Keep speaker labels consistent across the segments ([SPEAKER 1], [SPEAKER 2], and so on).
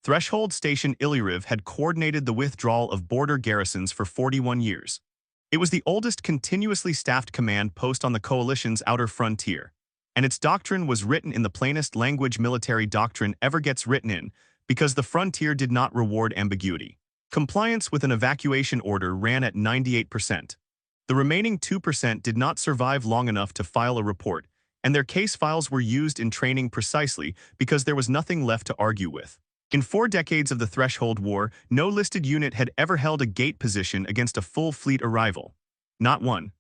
[SPEAKER 1] Threshold Station Illyriv had coordinated the withdrawal of border garrisons for 41 years. It was the oldest continuously staffed command post on the coalition's outer frontier, and its doctrine was written in the plainest language military doctrine ever gets written in, because the frontier did not reward ambiguity. Compliance with an evacuation order ran at 98%. The remaining 2% did not survive long enough to file a report, and their case files were used in training precisely because there was nothing left to argue with. In 4 decades of the Threshold War, no listed unit had ever held a gate position against a full fleet arrival. Not one.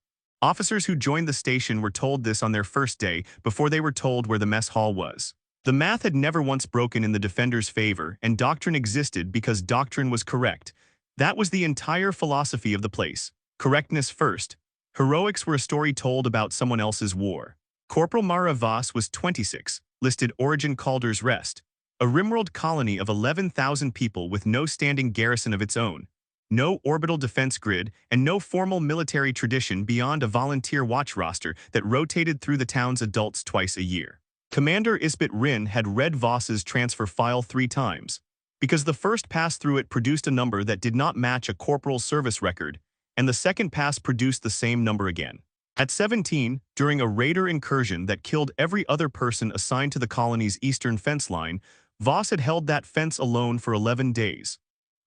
[SPEAKER 1] Officers who joined the station were told this on their first day before they were told where the mess hall was. The math had never once broken in the defenders' favor, and doctrine existed because doctrine was correct. That was the entire philosophy of the place. Correctness first. Heroics were a story told about someone else's war. Corporal Mara Voss was 26, listed Origin Calder's Rest. A rimworld colony of 11,000 people with no standing garrison of its own, no orbital defense grid, and no formal military tradition beyond a volunteer watch roster that rotated through the town's adults twice a year. Commander Isbit Rin had read Voss's transfer file 3 times, because the first pass through it produced a number that did not match a corporal's service record, and the second pass produced the same number again. At 17, during a raider incursion that killed every other person assigned to the colony's eastern fence line, Voss had held that fence alone for 11 days.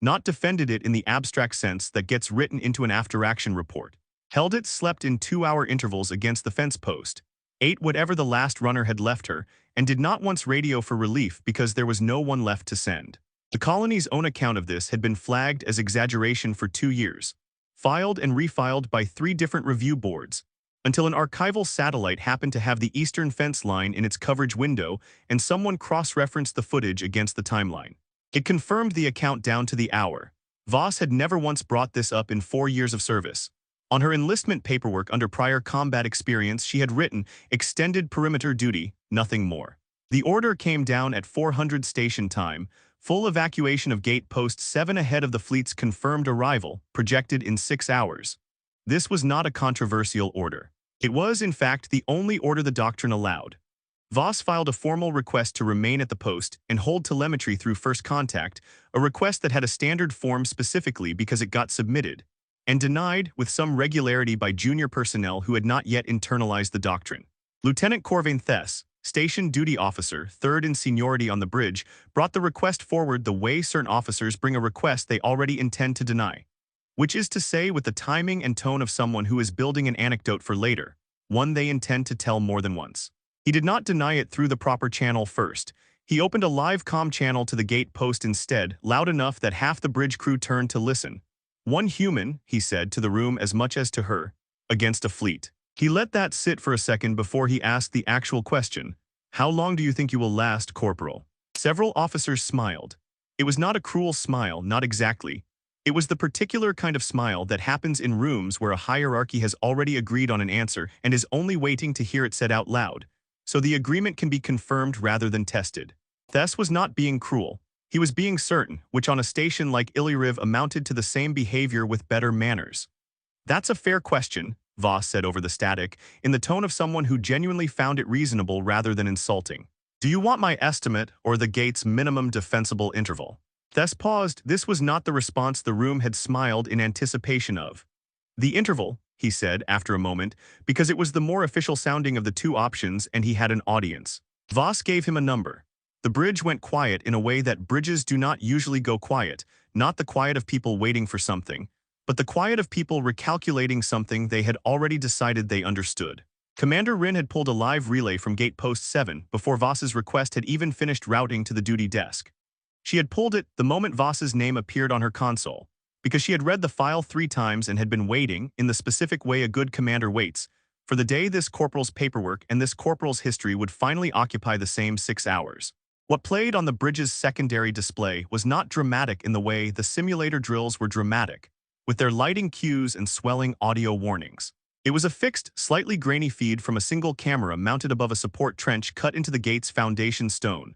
[SPEAKER 1] Not defended it in the abstract sense that gets written into an after-action report. Held it, slept in 2-hour intervals against the fence post, ate whatever the last runner had left her, and did not once radio for relief because there was no one left to send. The colony's own account of this had been flagged as exaggeration for 2 years, filed and refiled by 3 different review boards, until an archival satellite happened to have the eastern fence line in its coverage window and someone cross-referenced the footage against the timeline. It confirmed the account down to the hour. Voss had never once brought this up in 4 years of service. On her enlistment paperwork under prior combat experience, she had written, "Extended perimeter duty, nothing more." The order came down at 400 station time, full evacuation of Gate Post 7 ahead of the fleet's confirmed arrival, projected in 6 hours. This was not a controversial order. It was, in fact, the only order the doctrine allowed. Voss filed a formal request to remain at the post and hold telemetry through first contact, a request that had a standard form specifically because it got submitted, and denied with some regularity by junior personnel who had not yet internalized the doctrine. Lieutenant Corvain Thess, station duty officer, 3rd in seniority on the bridge, brought the request forward the way certain officers bring a request they already intend to deny. Which is to say, with the timing and tone of someone who is building an anecdote for later, one they intend to tell more than once. He did not deny it through the proper channel first. He opened a live comm channel to the gate post instead, loud enough that half the bridge crew turned to listen. "One human," he said to the room as much as to her, "against a fleet." He let that sit for a second before he asked the actual question. "How long do you think you will last, Corporal?" Several officers smiled. It was not a cruel smile, not exactly. It was the particular kind of smile that happens in rooms where a hierarchy has already agreed on an answer and is only waiting to hear it said out loud, so the agreement can be confirmed rather than tested. Thess was not being cruel. He was being certain, which on a station like Illyriv amounted to the same behavior with better manners. "That's a fair question," Voss said over the static, in the tone of someone who genuinely found it reasonable rather than insulting. "Do you want my estimate or the gate's minimum defensible interval?" Thess paused. This was not the response the room had smiled in anticipation of. "The interval," he said after a moment, because it was the more official sounding of the 2 options and he had an audience. Voss gave him a number. The bridge went quiet in a way that bridges do not usually go quiet, not the quiet of people waiting for something, but the quiet of people recalculating something they had already decided they understood. Commander Rin had pulled a live relay from Gate Post 7 before Voss's request had even finished routing to the duty desk. She had pulled it the moment Voss's name appeared on her console, because she had read the file 3 times and had been waiting, in the specific way a good commander waits, for the day this corporal's paperwork and this corporal's history would finally occupy the same 6 hours. What played on the bridge's secondary display was not dramatic in the way the simulator drills were dramatic, with their lighting cues and swelling audio warnings. It was a fixed, slightly grainy feed from a single camera mounted above a support trench cut into the gate's foundation stone.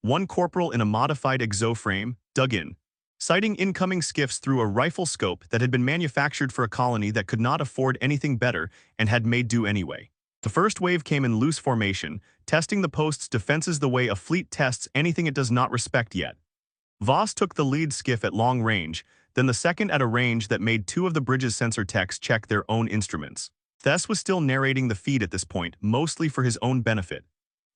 [SPEAKER 1] One corporal in a modified exoframe, dug in, sighting incoming skiffs through a rifle scope that had been manufactured for a colony that could not afford anything better and had made do anyway. The first wave came in loose formation, testing the post's defenses the way a fleet tests anything it does not respect yet. Voss took the lead skiff at long range, then the second at a range that made two of the bridge's sensor techs check their own instruments. Thess was still narrating the feed at this point, mostly for his own benefit.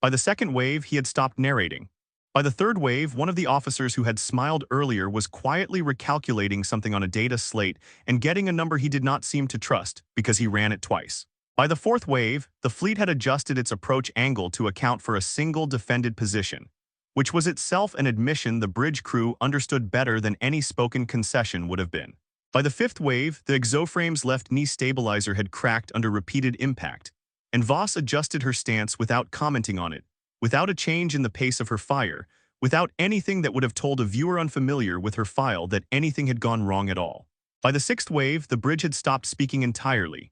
[SPEAKER 1] By the second wave, he had stopped narrating. By the third wave, one of the officers who had smiled earlier was quietly recalculating something on a data slate and getting a number he did not seem to trust because he ran it twice. By the fourth wave, the fleet had adjusted its approach angle to account for a single defended position, which was itself an admission the bridge crew understood better than any spoken concession would have been. By the fifth wave, the exoframe's left knee stabilizer had cracked under repeated impact, and Voss adjusted her stance without commenting on it, without a change in the pace of her fire, without anything that would have told a viewer unfamiliar with her file that anything had gone wrong at all. By the sixth wave, the bridge had stopped speaking entirely.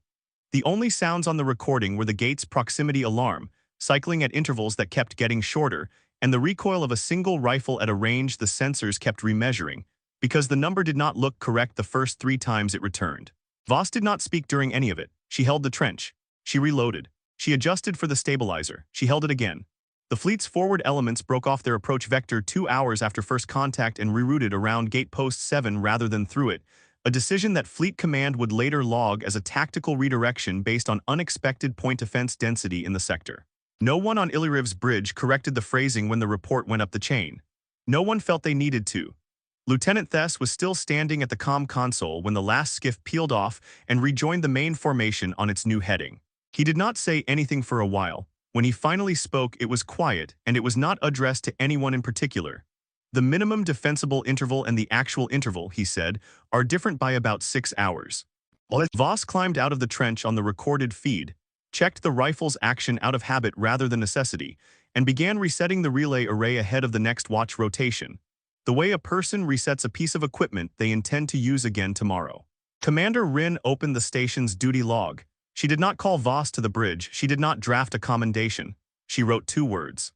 [SPEAKER 1] The only sounds on the recording were the gate's proximity alarm, cycling at intervals that kept getting shorter, and the recoil of a single rifle at a range the sensors kept remeasuring, because the number did not look correct the first 3 times it returned. Voss did not speak during any of it. She held the trench. She reloaded. She adjusted for the stabilizer. She held it again. The fleet's forward elements broke off their approach vector 2 hours after first contact and rerouted around Gate Post 7 rather than through it, a decision that Fleet Command would later log as a tactical redirection based on unexpected point defense density in the sector. No one on Illyriv's bridge corrected the phrasing when the report went up the chain. No one felt they needed to. Lieutenant Thess was still standing at the comm console when the last skiff peeled off and rejoined the main formation on its new heading. He did not say anything for a while. When he finally spoke, it was quiet, and it was not addressed to anyone in particular. The minimum defensible interval and the actual interval, he said, are different by about 6 hours. Voss climbed out of the trench on the recorded feed, checked the rifle's action out of habit rather than necessity, and began resetting the relay array ahead of the next watch rotation, the way a person resets a piece of equipment they intend to use again tomorrow. Commander Rin opened the station's duty log. She did not call Voss to the bridge. She did not draft a commendation. She wrote 2 words.